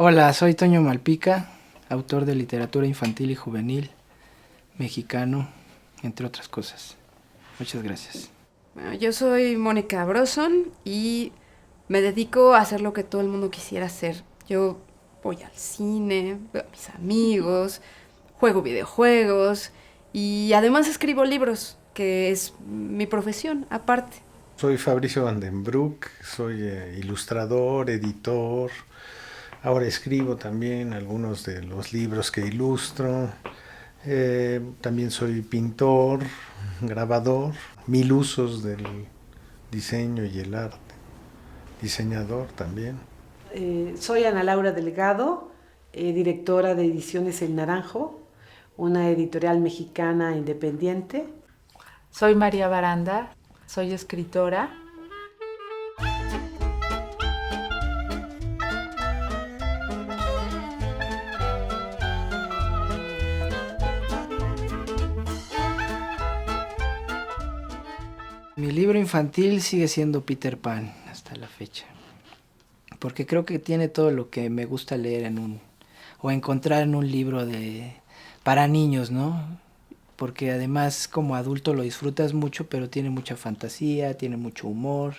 Hola, soy Toño Malpica, autor de literatura infantil y juvenil, mexicano, entre otras cosas. Muchas gracias. Bueno, yo soy Mónica Broson y me dedico a hacer lo que todo el mundo quisiera hacer. Yo voy al cine, veo a mis amigos, juego videojuegos y además escribo libros, que es mi profesión aparte. Soy Fabricio Van den Broek, soy ilustrador, editor. Ahora escribo también algunos de los libros que ilustro. También soy pintor, grabador, mil usos del diseño y el arte. Diseñador también. Soy Ana Laura Delgado, directora de Ediciones El Naranjo, una editorial mexicana independiente. Soy María Baranda, soy escritora. Mi libro infantil sigue siendo Peter Pan hasta la fecha, porque creo que tiene todo lo que me gusta leer o encontrar en un libro para niños, ¿no? Porque además como adulto lo disfrutas mucho, pero tiene mucha fantasía, tiene mucho humor,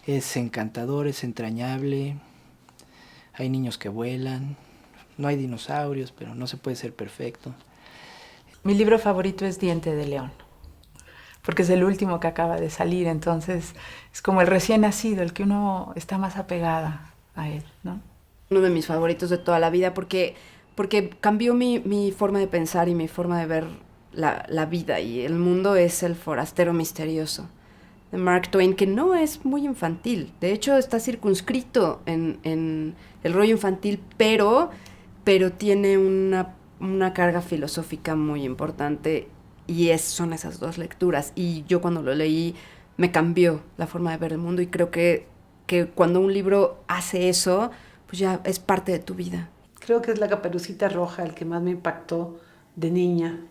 es encantador, es entrañable, hay niños que vuelan, no hay dinosaurios, pero no se puede ser perfecto. Mi libro favorito es Diente de León, porque es el último que acaba de salir, entonces es como el recién nacido, el que uno está más apegada a él, ¿no? Uno de mis favoritos de toda la vida porque cambió mi forma de pensar y mi forma de ver la vida y el mundo. Es El forastero misterioso de Mark Twain, que no es muy infantil. De hecho, está circunscrito en el rollo infantil, pero tiene una carga filosófica muy importante y son esas dos lecturas. Y yo cuando lo leí me cambió la forma de ver el mundo y creo que cuando un libro hace eso, pues ya es parte de tu vida. Creo que es La Caperucita Roja el que más me impactó de niña,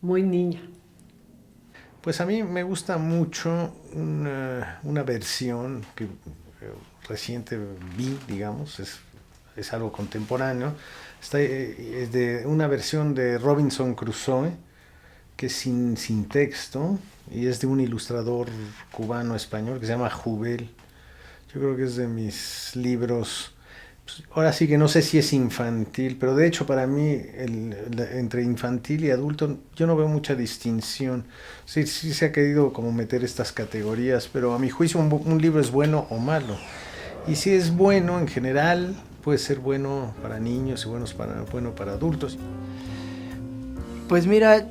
muy niña. Pues a mí me gusta mucho una versión que reciente vi, digamos, es algo contemporáneo. Es de una versión de Robinson Crusoe, que es sin texto, y es de un ilustrador cubano-español que se llama Jubel. Yo creo que es de mis libros. Pues, ahora sí que no sé si es infantil, pero de hecho para mí entre infantil y adulto yo no veo mucha distinción. Sí, sí se ha querido como meter estas categorías, pero a mi juicio un libro es bueno o malo. Y si es bueno en general, puede ser bueno para niños y bueno para adultos. Pues mira,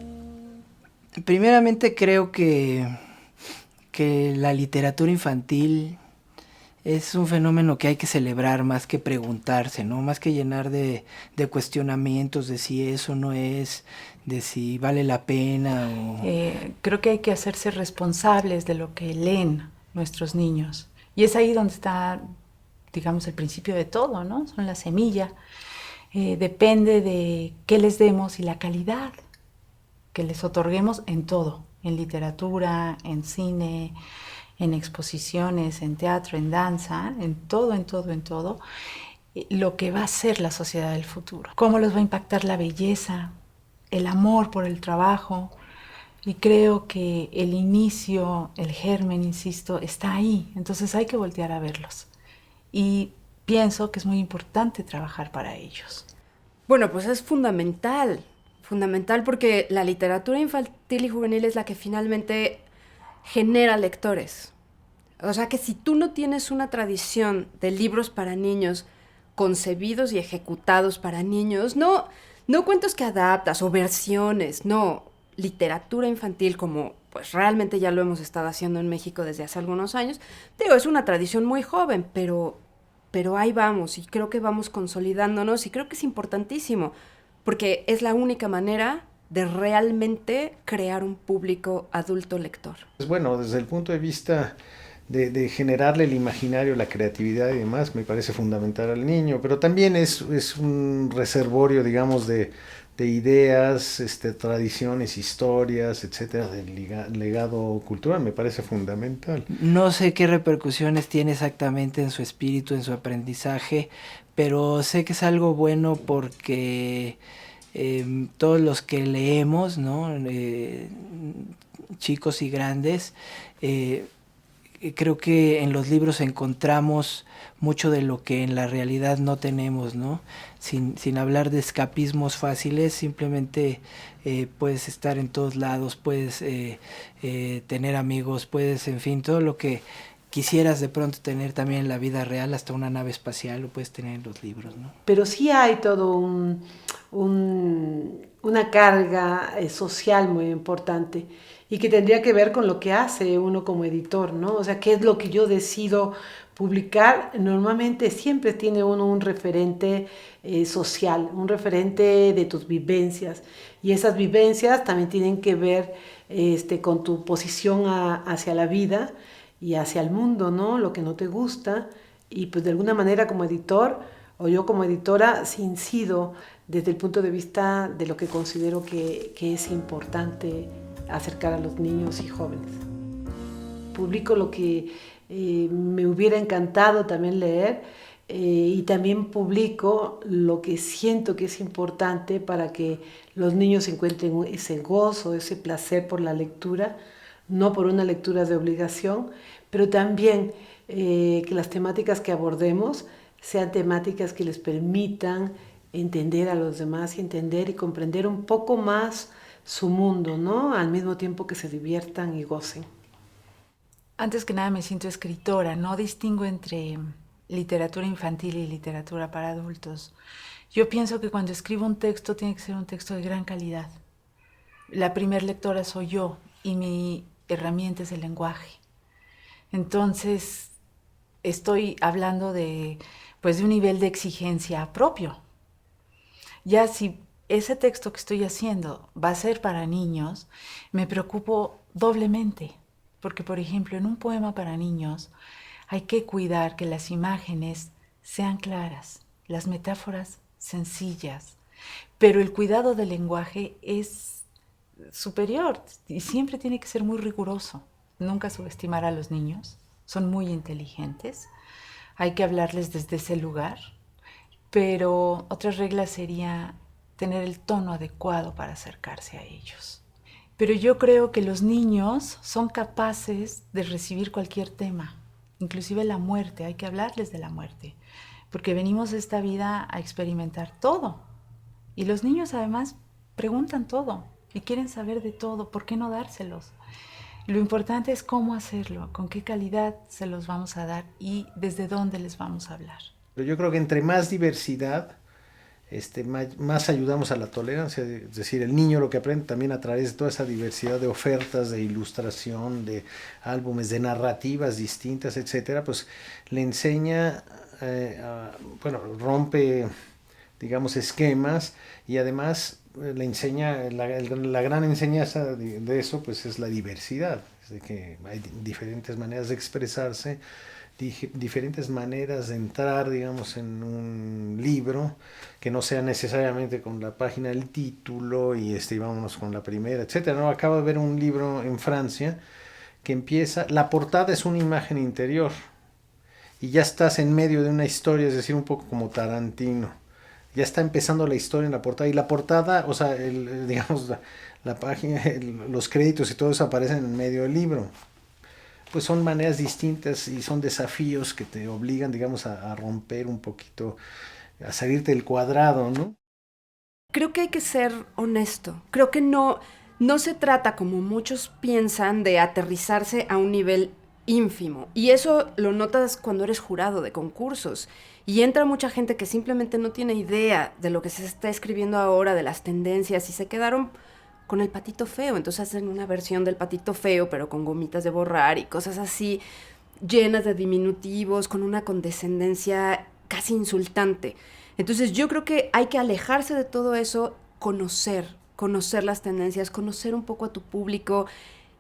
primeramente creo que la literatura infantil es un fenómeno que hay que celebrar más que preguntarse, ¿no? Más que llenar de cuestionamientos de si eso no es, de si vale la pena o... Creo que hay que hacerse responsables de lo que leen nuestros niños. Y es ahí donde está, digamos, el principio de todo, ¿no? Son la semilla. Depende de qué les demos y la calidad que les otorguemos en todo, en literatura, en cine, en exposiciones, en teatro, en danza, en todo, en todo, en todo, lo que va a ser la sociedad del futuro. Cómo los va a impactar la belleza, el amor por el trabajo. Y creo que el inicio, el germen, insisto, está ahí. Entonces hay que voltear a verlos. Y pienso que es muy importante trabajar para ellos. Bueno, pues es fundamental porque la literatura infantil y juvenil es la que finalmente genera lectores. O sea que si tú no tienes una tradición de libros para niños concebidos y ejecutados para niños, no cuentos que adaptas o versiones, no, literatura infantil como pues realmente ya lo hemos estado haciendo en México desde hace algunos años. Digo, es una tradición muy joven, pero ahí vamos y creo que vamos consolidándonos y creo que es importantísimo porque es la única manera de realmente crear un público adulto lector. Pues bueno, desde el punto de vista de generarle el imaginario, la creatividad y demás, me parece fundamental al niño, pero también es un reservorio, digamos, de ideas, tradiciones, historias, etcétera, del legado cultural, me parece fundamental. No sé qué repercusiones tiene exactamente en su espíritu, en su aprendizaje, pero sé que es algo bueno porque todos los que leemos, ¿no? Chicos y grandes, creo que en los libros encontramos mucho de lo que en la realidad no tenemos, ¿no? Sin hablar de escapismos fáciles, simplemente puedes estar en todos lados, puedes tener amigos, puedes, en fin, todo lo que quisieras de pronto tener también en la vida real, hasta una nave espacial, lo puedes tener en los libros, ¿no? Pero sí hay todo una carga social muy importante y que tendría que ver con lo que hace uno como editor, ¿no? O sea, qué es lo que yo decido publicar. Normalmente siempre tiene uno un referente social, un referente de tus vivencias, y esas vivencias también tienen que ver con tu posición hacia la vida y hacia el mundo, ¿no? Lo que no te gusta, y pues de alguna manera como editor o yo como editora sí incido desde el punto de vista de lo que considero que es importante acercar a los niños y jóvenes. Publico lo que me hubiera encantado también leer, y también publico lo que siento que es importante para que los niños encuentren ese gozo, ese placer por la lectura, no por una lectura de obligación, pero también que las temáticas que abordemos sean temáticas que les permitan entender a los demás y entender y comprender un poco más su mundo, ¿no? Al mismo tiempo que se diviertan y gocen. Antes que nada me siento escritora, no distingo entre literatura infantil y literatura para adultos. Yo pienso que cuando escribo un texto tiene que ser un texto de gran calidad. La primer lectora soy yo y mi herramienta es el lenguaje. Entonces estoy hablando de un nivel de exigencia propio. Ya si ese texto que estoy haciendo va a ser para niños, me preocupo doblemente. Porque, por ejemplo, en un poema para niños hay que cuidar que las imágenes sean claras, las metáforas sencillas, pero el cuidado del lenguaje es superior y siempre tiene que ser muy riguroso. Nunca subestimar a los niños, son muy inteligentes, hay que hablarles desde ese lugar, pero otra regla sería tener el tono adecuado para acercarse a ellos. Pero yo creo que los niños son capaces de recibir cualquier tema, inclusive la muerte. Hay que hablarles de la muerte, porque venimos a esta vida a experimentar todo. Y los niños además preguntan todo y quieren saber de todo. ¿Por qué no dárselos? Lo importante es cómo hacerlo, con qué calidad se los vamos a dar y desde dónde les vamos a hablar. Yo creo que entre más diversidad, más ayudamos a la tolerancia, es decir, el niño lo que aprende también a través de toda esa diversidad de ofertas, de ilustración, de álbumes, de narrativas distintas, etcétera, pues le enseña, rompe, digamos, esquemas, y además le enseña, la gran enseñanza de eso, pues es la diversidad, es de que hay diferentes maneras de expresarse, diferentes maneras de entrar, digamos, en un libro, que no sea necesariamente con la página del título y vámonos con la primera, etcétera. No, acabo de ver un libro en Francia que empieza, la portada es una imagen interior y ya estás en medio de una historia, es decir, un poco como Tarantino. Ya está empezando la historia en la portada, y la portada, o sea, digamos, la página, los créditos y todo eso aparecen en medio del libro. Pues son maneras distintas y son desafíos que te obligan, digamos, a romper un poquito, a salirte del cuadrado, ¿no? Creo que hay que ser honesto. Creo que no se trata, como muchos piensan, de aterrizarse a un nivel ínfimo. Y eso lo notas cuando eres jurado de concursos. Y entra mucha gente que simplemente no tiene idea de lo que se está escribiendo ahora, de las tendencias, y se quedaron con el Patito Feo. Entonces hacen una versión del Patito Feo, pero con gomitas de borrar y cosas así, llenas de diminutivos, con una condescendencia casi insultante. Entonces yo creo que hay que alejarse de todo eso, conocer las tendencias, conocer un poco a tu público,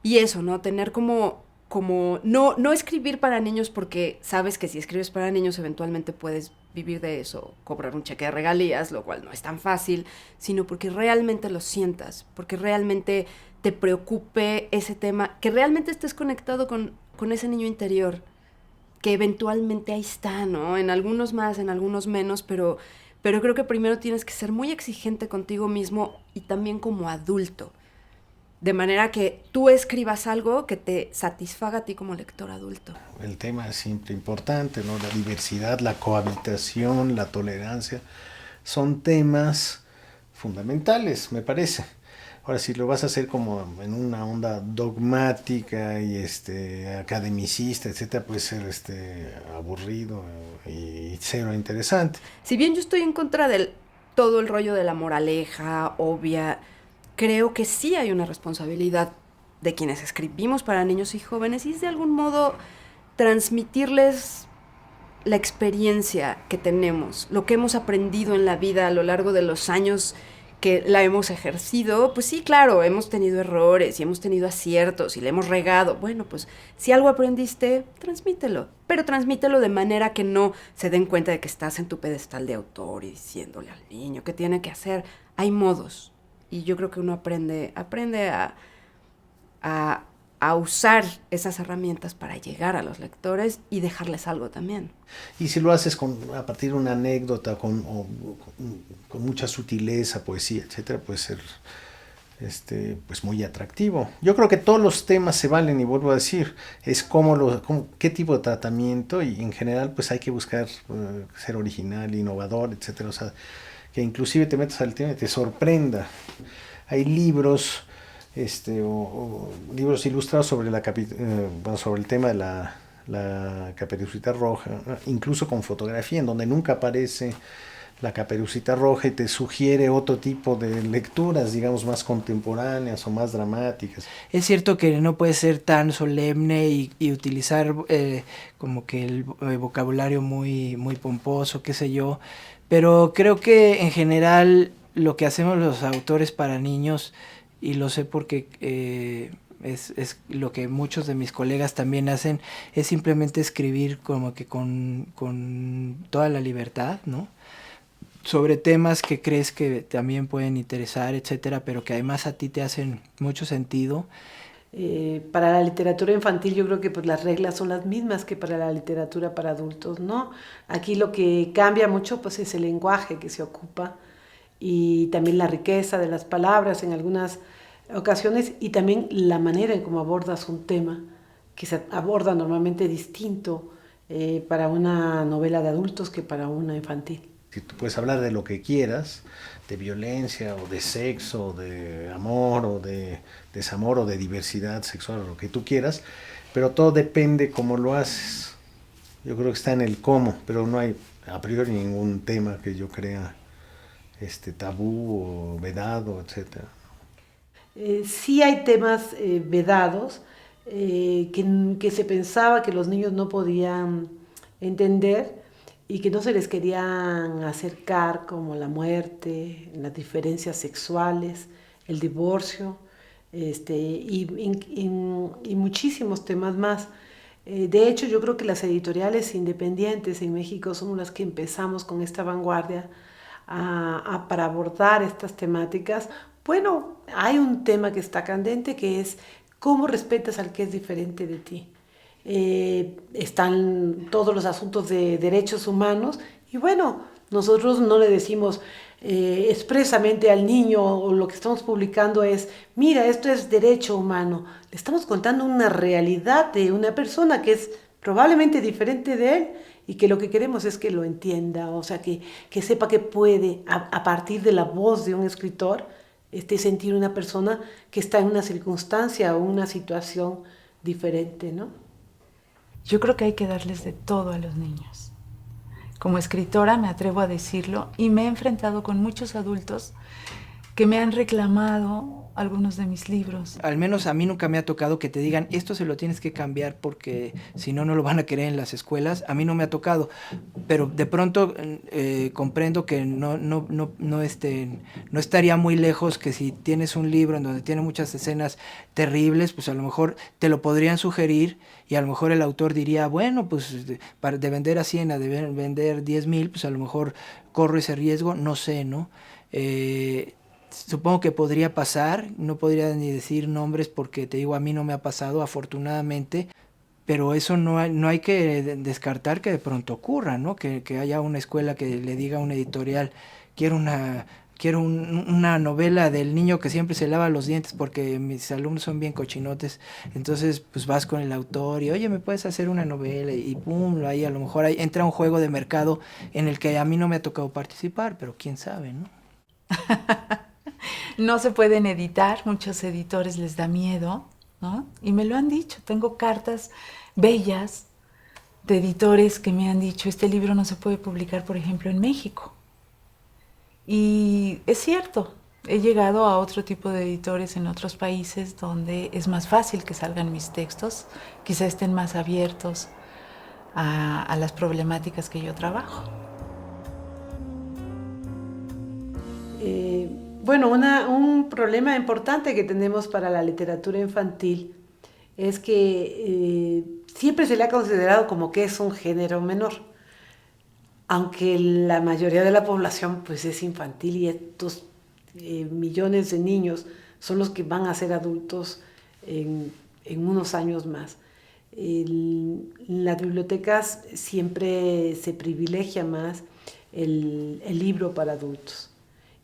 y eso, ¿no? Tener como como no escribir para niños porque sabes que si escribes para niños eventualmente puedes vivir de eso, cobrar un cheque de regalías, lo cual no es tan fácil, sino porque realmente lo sientas, porque realmente te preocupe ese tema, que realmente estés conectado con ese niño interior, que eventualmente ahí está, ¿no? En algunos más, en algunos menos, pero creo que primero tienes que ser muy exigente contigo mismo y también como adulto. De manera que tú escribas algo que te satisfaga a ti como lector adulto. El tema es siempre importante, ¿no? La diversidad, la cohabitación, la tolerancia, son temas fundamentales, me parece. Ahora, si lo vas a hacer como en una onda dogmática y academicista, etcétera, puede ser aburrido y cero interesante. Si bien yo estoy en contra de todo el rollo de la moraleja obvia, creo que sí hay una responsabilidad de quienes escribimos para niños y jóvenes y es de algún modo transmitirles la experiencia que tenemos, lo que hemos aprendido en la vida a lo largo de los años que la hemos ejercido. Pues sí, claro, hemos tenido errores y hemos tenido aciertos y le hemos regado. Bueno, pues si algo aprendiste, transmítelo, pero transmítelo de manera que no se den cuenta de que estás en tu pedestal de autor y diciéndole al niño qué tiene que hacer. Hay modos. Y yo creo que uno aprende a usar esas herramientas para llegar a los lectores y dejarles algo también. Y si lo haces a partir de una anécdota, con mucha sutileza, poesía, etcétera, puede ser pues muy atractivo. Yo creo que todos los temas se valen, y vuelvo a decir, es qué tipo de tratamiento, y en general pues hay que buscar ser original, innovador, etcétera. O sea, que inclusive te metas al tema y te sorprenda. Hay libros, libros ilustrados sobre sobre el tema de la Caperucita Roja, incluso con fotografía, en donde nunca aparece la Caperucita Roja y te sugiere otro tipo de lecturas, digamos, más contemporáneas o más dramáticas. Es cierto que no puede ser tan solemne y utilizar como que el vocabulario muy, muy pomposo, qué sé yo, pero creo que en general lo que hacemos los autores para niños, y lo sé porque es lo que muchos de mis colegas también hacen, es simplemente escribir como que con toda la libertad, ¿no? Sobre temas que crees que también pueden interesar, etcétera, pero que además a ti te hacen mucho sentido. Para la literatura infantil yo creo que pues las reglas son las mismas que para la literatura para adultos, ¿no? Aquí lo que cambia mucho pues es el lenguaje que se ocupa y también la riqueza de las palabras en algunas ocasiones y también la manera en cómo abordas un tema que se aborda normalmente distinto para una novela de adultos que para una infantil. Si tú puedes hablar de lo que quieras, de violencia o de sexo, o de amor o de desamor o de diversidad sexual, o lo que tú quieras, pero todo depende cómo lo haces. Yo creo que está en el cómo, pero no hay a priori ningún tema que yo crea tabú o vedado, etc. Sí hay temas vedados que se pensaba que los niños no podían entender y que no se les querían acercar, como la muerte, las diferencias sexuales, el divorcio, y muchísimos temas más. De hecho, yo creo que las editoriales independientes en México somos las que empezamos con esta vanguardia para abordar estas temáticas. Bueno, hay un tema que está candente, que es cómo respetas al que es diferente de ti. Están todos los asuntos de derechos humanos y bueno, nosotros no le decimos expresamente al niño, o lo que estamos publicando es, mira, esto es derecho humano. Le estamos contando una realidad de una persona que es probablemente diferente de él y que lo que queremos es que lo entienda, o sea, que sepa que puede, a partir de la voz de un escritor, sentir una persona que está en una circunstancia o una situación diferente, ¿no? Yo creo que hay que darles de todo a los niños. Como escritora me atrevo a decirlo y me he enfrentado con muchos adultos que me han reclamado algunos de mis libros. Al menos a mí nunca me ha tocado que te digan, esto se lo tienes que cambiar porque si no, no lo van a querer en las escuelas. A mí no me ha tocado, pero de pronto comprendo que no estaría muy lejos, que si tienes un libro en donde tiene muchas escenas terribles, pues a lo mejor te lo podrían sugerir y a lo mejor el autor diría, bueno, pues de vender a 100 a de vender 10,000, pues a lo mejor corro ese riesgo, no sé, ¿no? Supongo que podría pasar, no podría ni decir nombres porque te digo, a mí no me ha pasado afortunadamente, pero eso no hay que descartar que de pronto ocurra, ¿no? Que haya una escuela que le diga a una editorial, quiero una novela del niño que siempre se lava los dientes porque mis alumnos son bien cochinotes, entonces pues vas con el autor y oye, ¿me puedes hacer una novela? Y pum, ahí a lo mejor ahí entra un juego de mercado en el que a mí no me ha tocado participar, pero quién sabe, ¿no? No se pueden editar, muchos editores les da miedo, ¿no? Y me lo han dicho, tengo cartas bellas de editores que me han dicho, este libro no se puede publicar, por ejemplo, en México. Y es cierto, he llegado a otro tipo de editores en otros países donde es más fácil que salgan mis textos, quizá estén más abiertos a las problemáticas que yo trabajo. Bueno, un problema importante que tenemos para la literatura infantil es que siempre se le ha considerado como que es un género menor, aunque la mayoría de la población pues es infantil y estos millones de niños son los que van a ser adultos en unos años más. En las bibliotecas siempre se privilegia más el libro para adultos.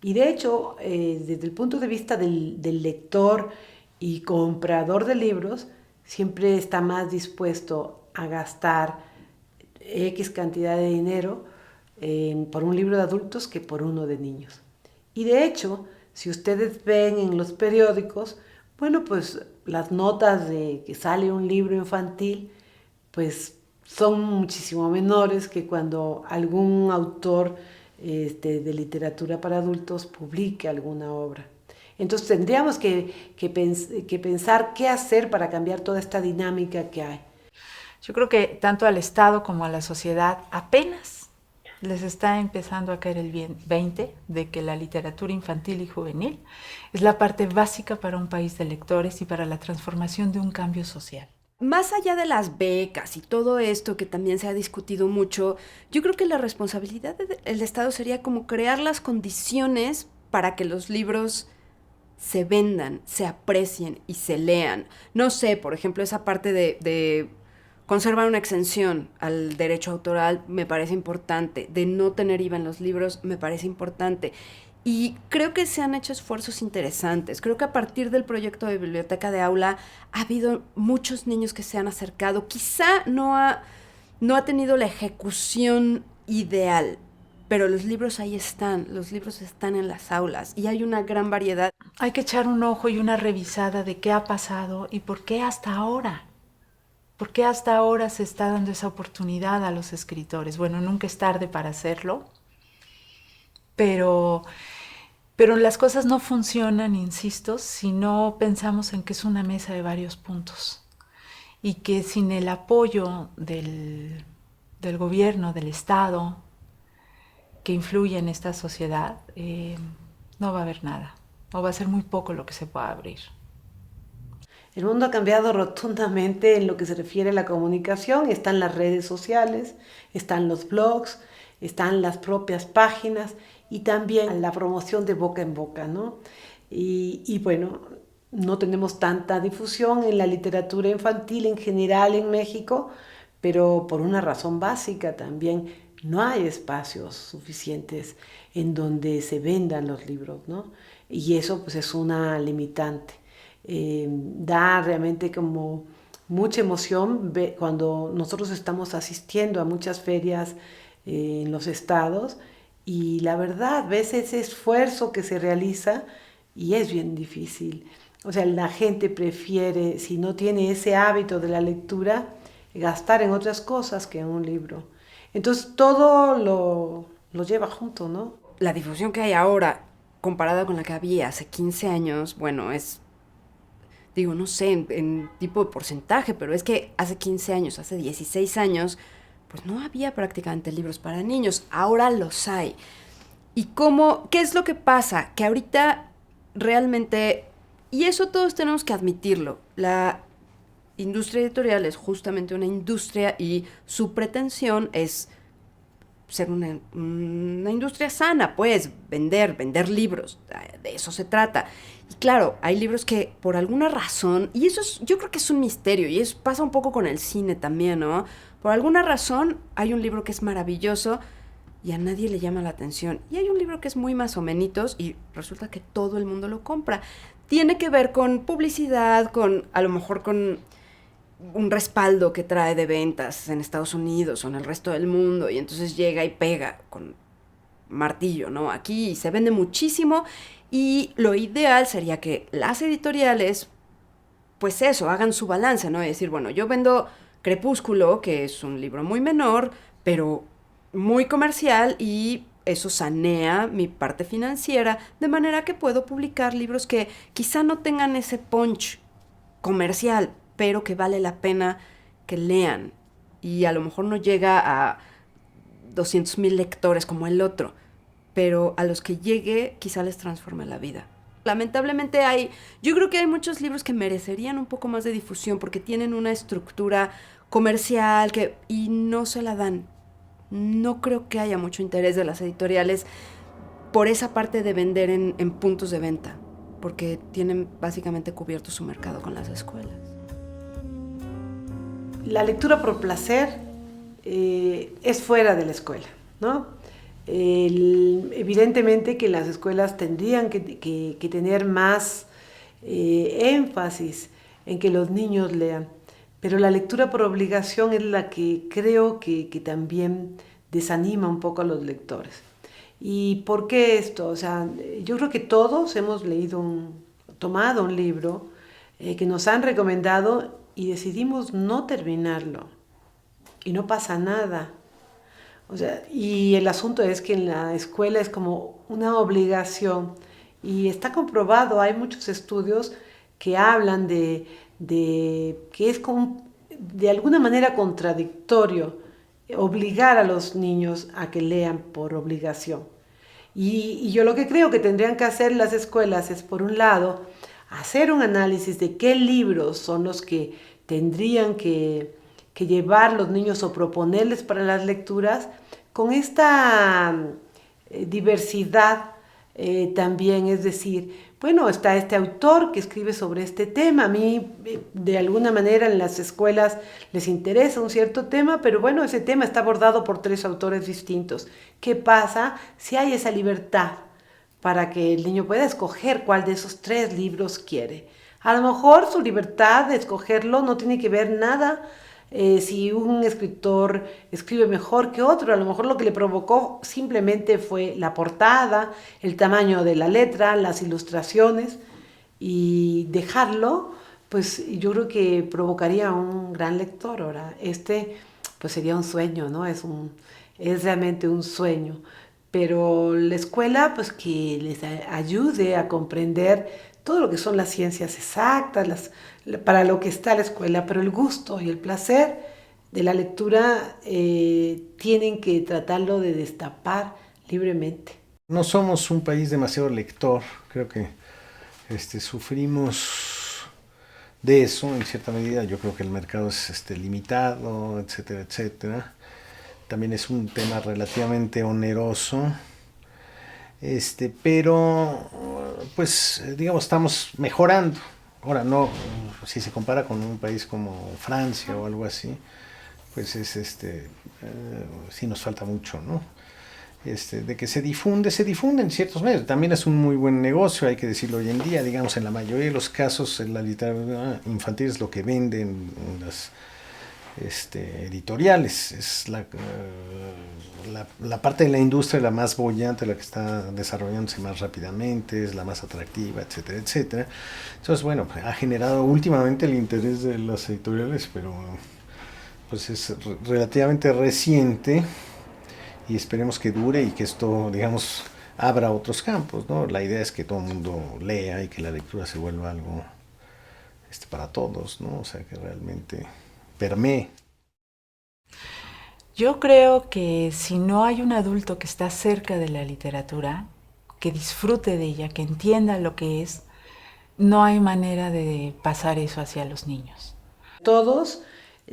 Y de hecho, desde el punto de vista del lector y comprador de libros, siempre está más dispuesto a gastar X cantidad de dinero por un libro de adultos que por uno de niños. Y de hecho, si ustedes ven en los periódicos, bueno, pues las notas de que sale un libro infantil, pues son muchísimo menores que cuando algún autor de literatura para adultos publique alguna obra. Entonces tendríamos que pensar qué hacer para cambiar toda esta dinámica que hay. Yo creo que tanto al Estado como a la sociedad apenas les está empezando a caer el 20 de que la literatura infantil y juvenil es la parte básica para un país de lectores y para la transformación de un cambio social. Más allá de las becas y todo esto que también se ha discutido mucho, yo creo que la responsabilidad del Estado sería como crear las condiciones para que los libros se vendan, se aprecien y se lean. No sé, por ejemplo, esa parte de conservar una exención al derecho autoral me parece importante, de no tener IVA en los libros me parece importante. Y creo que se han hecho esfuerzos interesantes. Creo que a partir del proyecto de Biblioteca de Aula ha habido muchos niños que se han acercado. Quizá no ha tenido la ejecución ideal, pero los libros ahí están, los libros están en las aulas y hay una gran variedad. Hay que echar un ojo y una revisada de qué ha pasado y por qué hasta ahora. ¿Por qué hasta ahora se está dando esa oportunidad a los escritores? Bueno, nunca es tarde para hacerlo, pero las cosas no funcionan, insisto, si no pensamos en que es una mesa de varios puntos y que sin el apoyo del gobierno, del Estado, que influye en esta sociedad, no va a haber nada, o va a ser muy poco lo que se pueda abrir. El mundo ha cambiado rotundamente en lo que se refiere a la comunicación. Están las redes sociales, están los blogs, están las propias páginas y también la promoción de boca en boca, ¿no? Y bueno, no tenemos tanta difusión en la literatura infantil en general en México, pero por una razón básica también, no hay espacios suficientes en donde se vendan los libros, ¿no? Y eso pues es una limitante. Da realmente como mucha emoción cuando nosotros estamos asistiendo a muchas ferias en los estados y la verdad ves ese esfuerzo que se realiza y es bien difícil. O sea, la gente prefiere, si no tiene ese hábito de la lectura, gastar en otras cosas que en un libro. Entonces todo lo lleva junto, ¿no? La difusión que hay ahora comparada con la que había hace 15 años, bueno, es, digo, no sé en tipo de porcentaje, pero es que hace 15 años, hace 16 años, pues no había prácticamente libros para niños. Ahora los hay. ¿Y qué es lo que pasa? Que ahorita realmente, y eso todos tenemos que admitirlo, la industria editorial es justamente una industria y su pretensión es ser una industria sana, pues, vender libros, de eso se trata. Y claro, hay libros que por alguna razón, y eso yo creo que es un misterio, y eso pasa un poco con el cine también, ¿no? Por alguna razón hay un libro que es maravilloso y a nadie le llama la atención. Y hay un libro que es muy más o menos y resulta que todo el mundo lo compra. Tiene que ver con publicidad, a lo mejor con un respaldo que trae de ventas en Estados Unidos o en el resto del mundo, y entonces llega y pega con martillo, ¿no? Aquí se vende muchísimo y lo ideal sería que las editoriales, pues eso, hagan su balance, ¿no? Y decir, bueno, yo vendo Crepúsculo, que es un libro muy menor, pero muy comercial, y eso sanea mi parte financiera, de manera que puedo publicar libros que quizá no tengan ese punch comercial, pero que vale la pena que lean. Y a lo mejor no llega a 200,000 lectores como el otro, pero a los que llegue quizá les transforme la vida. Lamentablemente yo creo que hay muchos libros que merecerían un poco más de difusión porque tienen una estructura comercial y no se la dan. No creo que haya mucho interés de las editoriales por esa parte de vender en puntos de venta, porque tienen básicamente cubierto su mercado con las escuelas. La lectura por placer es fuera de la escuela, ¿no? Evidentemente que las escuelas tendrían que tener más énfasis en que los niños lean, pero la lectura por obligación es la que creo que también desanima un poco a los lectores. ¿Y por qué esto? O sea, yo creo que todos hemos tomado un libro que nos han recomendado y decidimos no terminarlo. Y no pasa nada. O sea, y el asunto es que en la escuela es como una obligación. Y está comprobado, hay muchos estudios que hablan de que es de alguna manera contradictorio obligar a los niños a que lean por obligación. Y yo lo que creo que tendrían que hacer las escuelas es, por un lado, hacer un análisis de qué libros son los que tendrían que llevar los niños o proponerles para las lecturas, con esta diversidad también, es decir, bueno, está este autor que escribe sobre este tema. A mí, de alguna manera, en las escuelas les interesa un cierto tema, pero bueno, ese tema está abordado por 3 autores distintos. ¿Qué pasa si hay esa libertad para que el niño pueda escoger cuál de esos 3 libros quiere? A lo mejor su libertad de escogerlo no tiene que ver nada si un escritor escribe mejor que otro. A lo mejor lo que le provocó simplemente fue la portada, el tamaño de la letra, las ilustraciones, y dejarlo, pues yo creo que provocaría un gran lector. Ahora, pues sería un sueño, ¿no? Es realmente un sueño. Pero la escuela, pues que les ayude a comprender todo lo que son las ciencias exactas, para lo que está la escuela, pero el gusto y el placer de la lectura tienen que tratarlo de destapar libremente. No somos un país demasiado lector, creo que sufrimos de eso en cierta medida. Yo creo que el mercado es limitado, etcétera, etcétera. También es un tema relativamente oneroso. Pero pues digamos estamos mejorando. Ahora no, si se compara con un país como Francia o algo así, pues sí nos falta mucho, ¿no? De que se difunde en ciertos medios. También es un muy buen negocio, hay que decirlo hoy en día. Digamos, en la mayoría de los casos, en la literatura infantil es lo que venden las editoriales. Es la parte de la industria la más bollante, la que está desarrollándose más rápidamente, es la más atractiva, etcétera, etcétera. Entonces, bueno, ha generado últimamente el interés de las editoriales, pero pues es relativamente reciente, y esperemos que dure y que esto, digamos, abra otros campos, ¿no? La idea es que todo el mundo lea y que la lectura se vuelva algo para todos, ¿no? O sea, que realmente permee. Yo creo que si no hay un adulto que está cerca de la literatura, que disfrute de ella, que entienda lo que es, no hay manera de pasar eso hacia los niños. Todos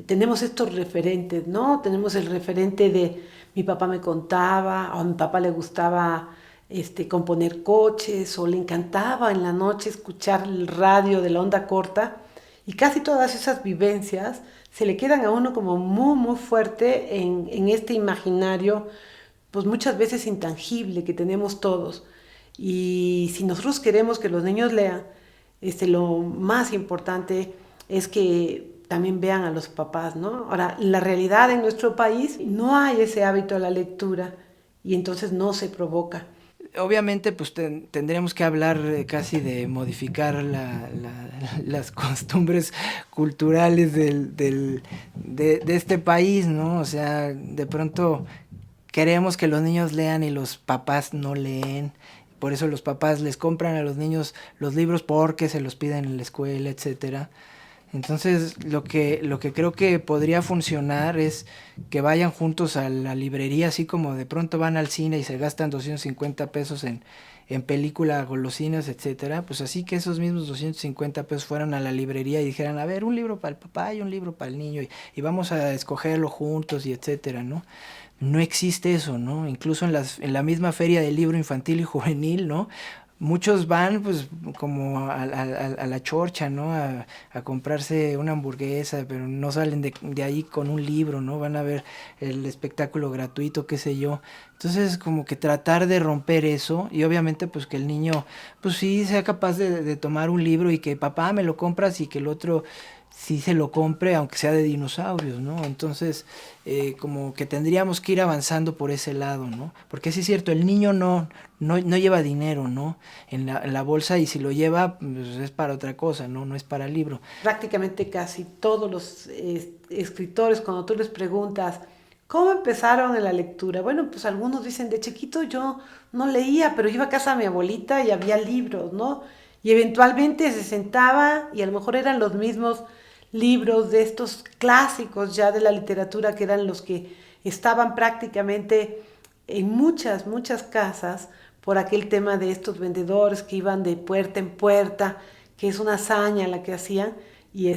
tenemos estos referentes, ¿no? Tenemos el referente de mi papá me contaba, o a mi papá le gustaba componer coches, o le encantaba en la noche escuchar el radio de la onda corta, y casi todas esas vivencias se le quedan a uno como muy, muy fuerte en este imaginario, pues muchas veces intangible que tenemos todos. Y si nosotros queremos que los niños lean, lo más importante es que también vean a los papás, ¿no? Ahora, la realidad en nuestro país no hay ese hábito a la lectura y entonces no se provoca. Obviamente, pues tendríamos que hablar casi de modificar las costumbres culturales de este país, ¿no? O sea, de pronto queremos que los niños lean y los papás no leen. Por eso los papás les compran a los niños los libros porque se los piden en la escuela, etcétera. Entonces, lo que creo que podría funcionar es que vayan juntos a la librería, así como de pronto van al cine y se gastan 250 pesos en película, golosinas, etcétera. Pues así que esos mismos 250 pesos fueran a la librería y dijeran, a ver, un libro para el papá y un libro para el niño, y vamos a escogerlo juntos, y etcétera, ¿no? No existe eso, ¿no? Incluso en la misma feria del libro infantil y juvenil, ¿no? Muchos van pues como a la chorcha, ¿no? A comprarse una hamburguesa, pero no salen de ahí con un libro, ¿no? Van a ver el espectáculo gratuito, qué sé yo. Entonces como que tratar de romper eso y obviamente pues que el niño pues sí sea capaz de tomar un libro y que papá me lo compras y que el otro sí se lo compre, aunque sea de dinosaurios, ¿no? Entonces, como que tendríamos que ir avanzando por ese lado, ¿no? Porque sí es cierto, el niño no lleva dinero, ¿no? En la bolsa, y si lo lleva, pues es para otra cosa, ¿no? No es para el libro. Prácticamente casi todos los escritores, cuando tú les preguntas, ¿cómo empezaron en la lectura? Bueno, pues algunos dicen, de chiquito yo no leía, pero iba a casa de mi abuelita y había libros, ¿no? Y eventualmente se sentaba y a lo mejor eran los mismos libros de estos clásicos ya de la literatura, que eran los que estaban prácticamente en muchas, muchas casas, por aquel tema de estos vendedores que iban de puerta en puerta, que es una hazaña la que hacían, y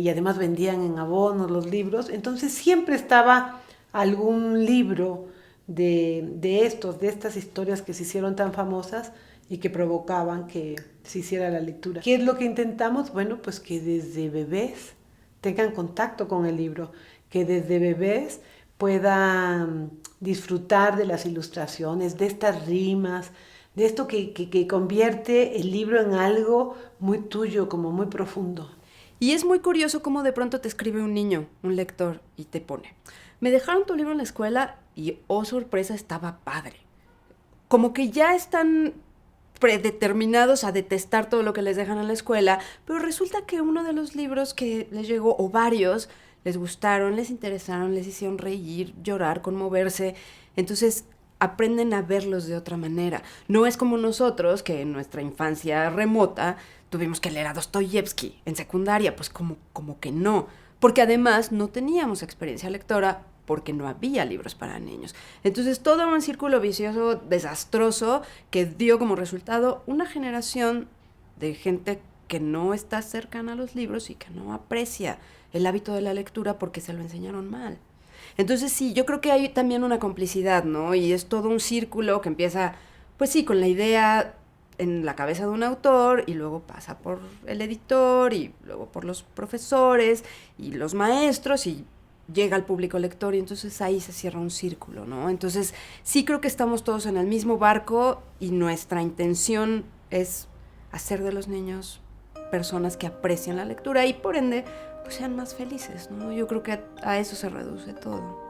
además vendían en abonos los libros. Entonces siempre estaba algún libro de estas historias que se hicieron tan famosas y que provocaban que se hiciera la lectura. ¿Qué es lo que intentamos? Bueno, pues que desde bebés tengan contacto con el libro, que desde bebés puedan disfrutar de las ilustraciones, de estas rimas, de esto que convierte el libro en algo muy tuyo, como muy profundo. Y es muy curioso cómo de pronto te escribe un niño, un lector, y te pone, me dejaron tu libro en la escuela y, oh sorpresa, estaba padre. Como que ya están predeterminados a detestar todo lo que les dejan en la escuela, pero resulta que uno de los libros que les llegó, o varios, les gustaron, les interesaron, les hicieron reír, llorar, conmoverse. Entonces aprenden a verlos de otra manera. No es como nosotros, que en nuestra infancia remota tuvimos que leer a Dostoyevsky en secundaria, pues como que no. Porque además no teníamos experiencia lectora, porque no había libros para niños. Entonces todo un círculo vicioso desastroso que dio como resultado una generación de gente que no está cercana a los libros y que no aprecia el hábito de la lectura porque se lo enseñaron mal. Entonces sí, yo creo que hay también una complicidad, ¿no? Y es todo un círculo que empieza, pues sí, con la idea en la cabeza de un autor y luego pasa por el editor y luego por los profesores y los maestros y llega al público lector y entonces ahí se cierra un círculo, ¿no? Entonces sí creo que estamos todos en el mismo barco y nuestra intención es hacer de los niños personas que aprecian la lectura y por ende pues sean más felices, ¿no? Yo creo que a eso se reduce todo.